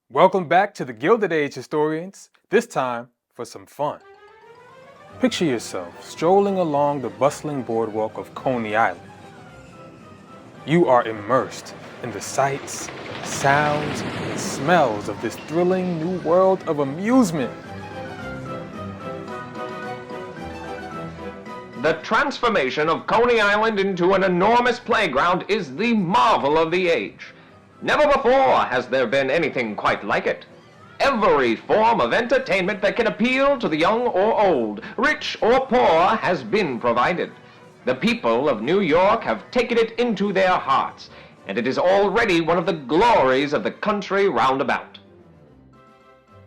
Welcome back to the Gilded Age, historians, this time for some fun. Picture yourself strolling along the bustling boardwalk of Coney Island. You are immersed in the sights, sounds, and smells of this thrilling new world of amusement. The transformation of Coney Island into an enormous playground is the marvel of the age. Never before has there been anything quite like it. Every form of entertainment that can appeal to the young or old, rich or poor, has been provided. The people of New York have taken it into their hearts, and it is already one of the glories of the country round about.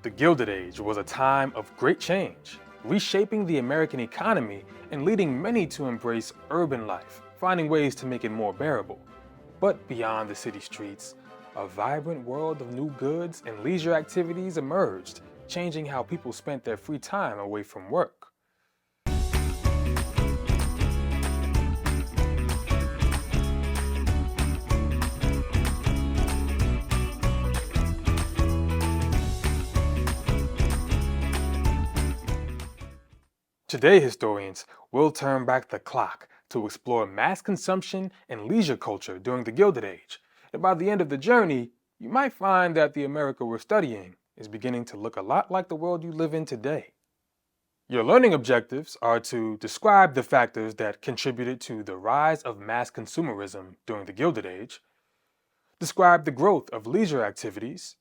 The Gilded Age was a time of great change, reshaping the American economy and leading many to embrace urban life, finding ways to make it more bearable. But beyond the city streets, a vibrant world of new goods and leisure activities emerged, changing how people spent their free time away from work. Today, historians will turn back the clock to explore mass consumption and leisure culture during the Gilded Age. And by the end of the journey, you might find that the America we're studying is beginning to look a lot like the world you live in today. Your learning objectives are to describe the factors that contributed to the rise of mass consumerism during the Gilded Age, describe the growth of leisure activities,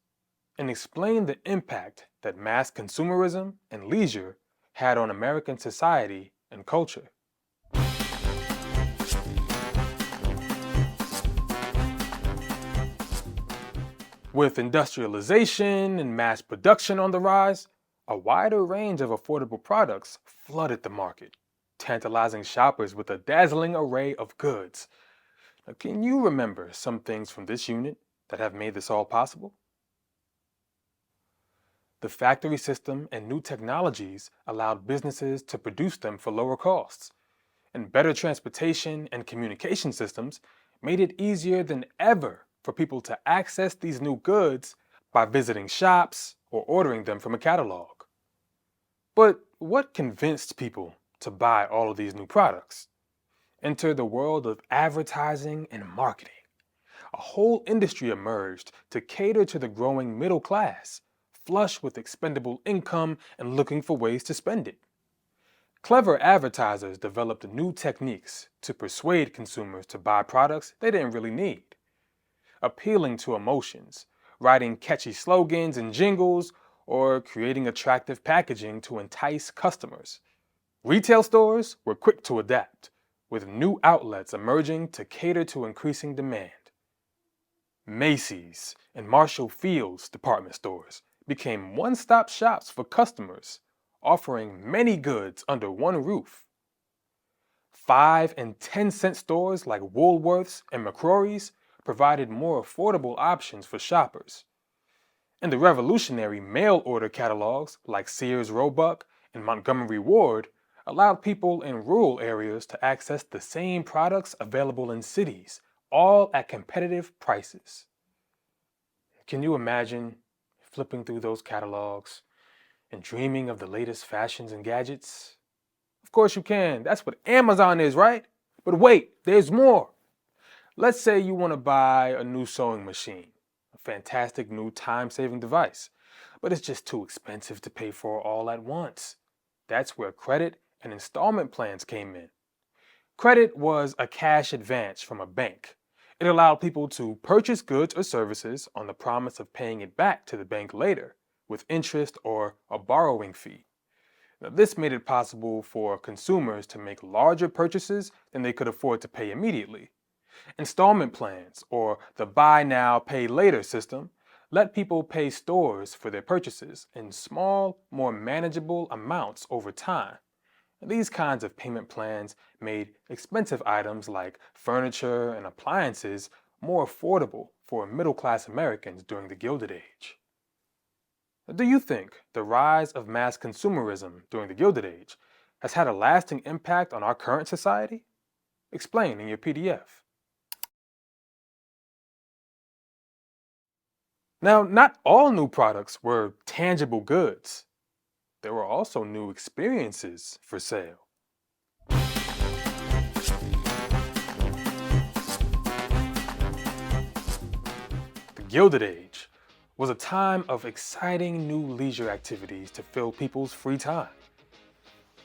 and explain the impact that mass consumerism and leisure had on American society and culture. With industrialization and mass production on the rise, a wider range of affordable products flooded the market, tantalizing shoppers with a dazzling array of goods. Now, can you remember some things from this unit that have made this all possible? The factory system and new technologies allowed businesses to produce them for lower costs, and better transportation and communication systems made it easier than ever for people to access these new goods by visiting shops or ordering them from a catalog. But what convinced people to buy all of these new products? Enter the world of advertising and marketing. A whole industry emerged to cater to the growing middle class, flush with expendable income and looking for ways to spend it. Clever advertisers developed new techniques to persuade consumers to buy products they didn't really need. Appealing to emotions, writing catchy slogans and jingles, or creating attractive packaging to entice customers. Retail stores were quick to adapt, with new outlets emerging to cater to increasing demand. Macy's and Marshall Field's department stores became one-stop shops for customers, offering many goods under one roof. 5 and 10-cent stores like Woolworth's and McCrory's provided more affordable options for shoppers. And the revolutionary mail-order catalogs like Sears Roebuck and Montgomery Ward allowed people in rural areas to access the same products available in cities, all at competitive prices. Can you imagine flipping through those catalogs and dreaming of the latest fashions and gadgets? Of course you can. That's what Amazon is, right? But wait, there's more. Let's say you want to buy a new sewing machine, a fantastic new time-saving device, but it's just too expensive to pay for all at once. That's where credit and installment plans came in. Credit was a cash advance from a bank. It allowed people to purchase goods or services on the promise of paying it back to the bank later, with interest or a borrowing fee. Now, this made it possible for consumers to make larger purchases than they could afford to pay immediately. Installment plans, or the buy now, pay later system, let people pay stores for their purchases in small, more manageable amounts over time. These kinds of payment plans made expensive items like furniture and appliances more affordable for middle-class Americans during the Gilded Age. Do you think the rise of mass consumerism during the Gilded Age has had a lasting impact on our current society? Explain in your PDF. Now, not all new products were tangible goods. There were also new experiences for sale. The Gilded Age was a time of exciting new leisure activities to fill people's free time.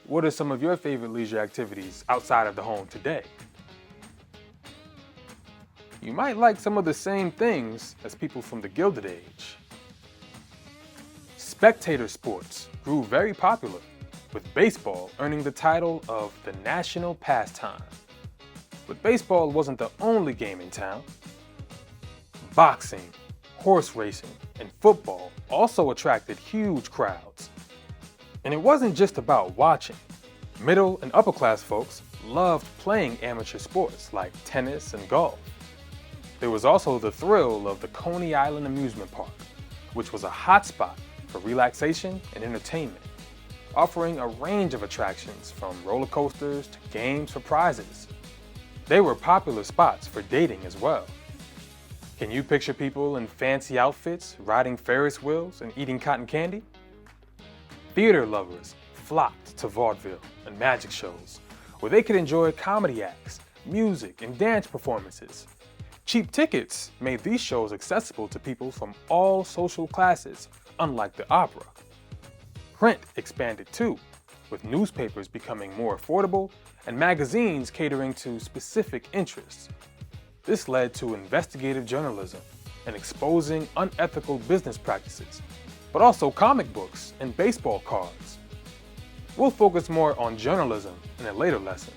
What are some of your favorite leisure activities outside of the home today? You might like some of the same things as people from the Gilded Age. Spectator sports grew very popular, with baseball earning the title of the national pastime. But baseball wasn't the only game in town. Boxing, horse racing, and football also attracted huge crowds. And it wasn't just about watching. Middle and upper class folks loved playing amateur sports like tennis and golf. There was also the thrill of the Coney Island amusement park, which was a hotspot for relaxation and entertainment, offering a range of attractions from roller coasters to games for prizes. They were popular spots for dating as well. Can you picture people in fancy outfits riding Ferris wheels and eating cotton candy? Theater lovers flocked to vaudeville and magic shows, where they could enjoy comedy acts, music, and dance performances. Cheap tickets made these shows accessible to people from all social classes, unlike the opera. Print expanded too, with newspapers becoming more affordable and magazines catering to specific interests. This led to investigative journalism and exposing unethical business practices, but also comic books and baseball cards. We'll focus more on journalism in a later lesson.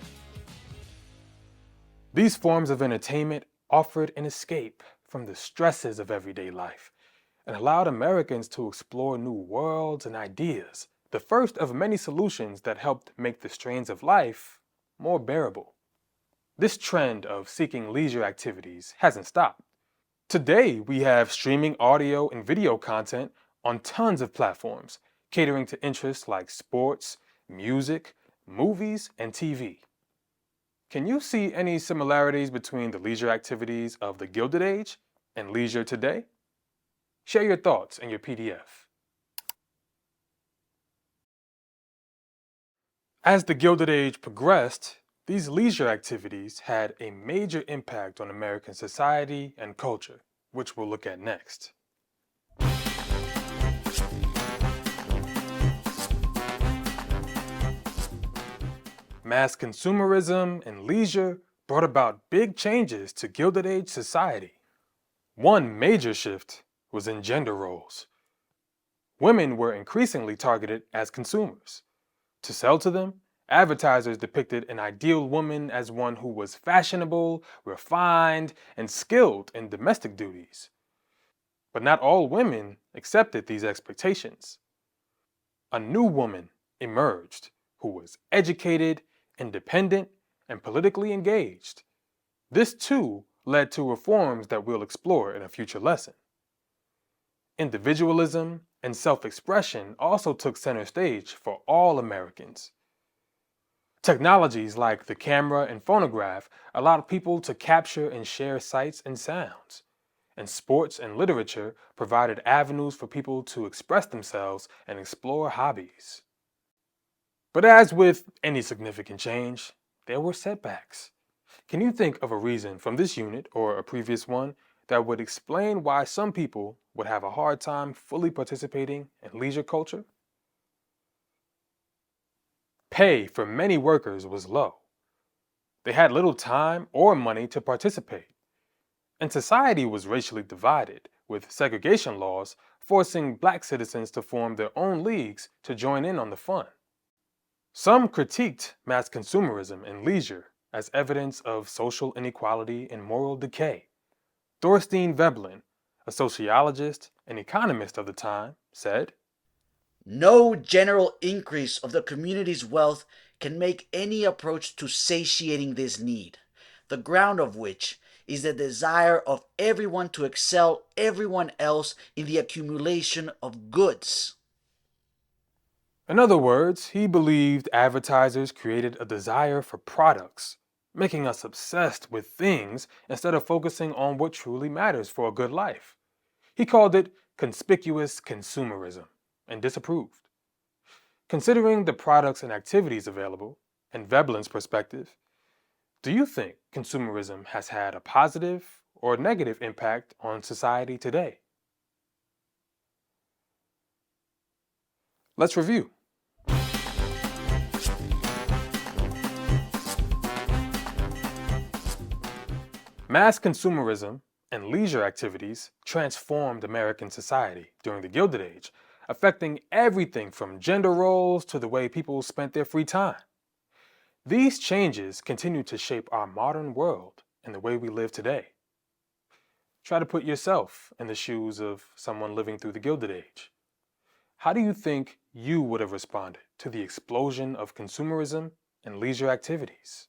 These forms of entertainment offered an escape from the stresses of everyday life and allowed Americans to explore new worlds and ideas, the first of many solutions that helped make the strains of life more bearable. This trend of seeking leisure activities hasn't stopped. Today, we have streaming audio and video content on tons of platforms, catering to interests like sports, music, movies, and TV. Can you see any similarities between the leisure activities of the Gilded Age and leisure today? Share your thoughts in your PDF. As the Gilded Age progressed, these leisure activities had a major impact on American society and culture, which we'll look at next. Mass consumerism and leisure brought about big changes to Gilded Age society. One major shift was in gender roles. Women were increasingly targeted as consumers. To sell to them, advertisers depicted an ideal woman as one who was fashionable, refined, and skilled in domestic duties. But not all women accepted these expectations. A new woman emerged who was educated, independent, and politically engaged. This too led to reforms that we'll explore in a future lesson. Individualism and self-expression also took center stage for all Americans. Technologies like the camera and phonograph allowed people to capture and share sights and sounds. And sports and literature provided avenues for people to express themselves and explore hobbies. But as with any significant change, there were setbacks. Can you think of a reason from this unit or a previous one that would explain why some people would have a hard time fully participating in leisure culture? Pay for many workers was low. They had little time or money to participate. And society was racially divided, with segregation laws forcing black citizens to form their own leagues to join in on the fun. Some critiqued mass consumerism and leisure as evidence of social inequality and moral decay. Thorstein Veblen, a sociologist and economist of the time, said, "No general increase of the community's wealth can make any approach to satiating this need, the ground of which is the desire of everyone to excel everyone else in the accumulation of goods." In other words, he believed advertisers created a desire for products, making us obsessed with things instead of focusing on what truly matters for a good life. He called it conspicuous consumerism and disapproved. Considering the products and activities available, and Veblen's perspective, do you think consumerism has had a positive or negative impact on society today? Let's review. Mass consumerism and leisure activities transformed American society during the Gilded Age, affecting everything from gender roles to the way people spent their free time. These changes continue to shape our modern world and the way we live today. Try to put yourself in the shoes of someone living through the Gilded Age. How do you think you would have responded to the explosion of consumerism and leisure activities?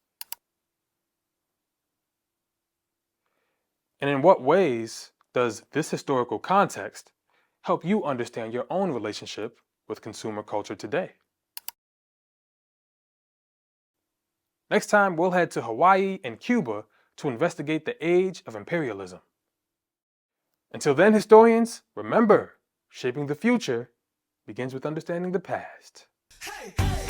And in what ways does this historical context help you understand your own relationship with consumer culture today? Next time, we'll head to Hawaii and Cuba to investigate the age of imperialism. Until then, historians, remember, shaping the future begins with understanding the past. Hey, hey.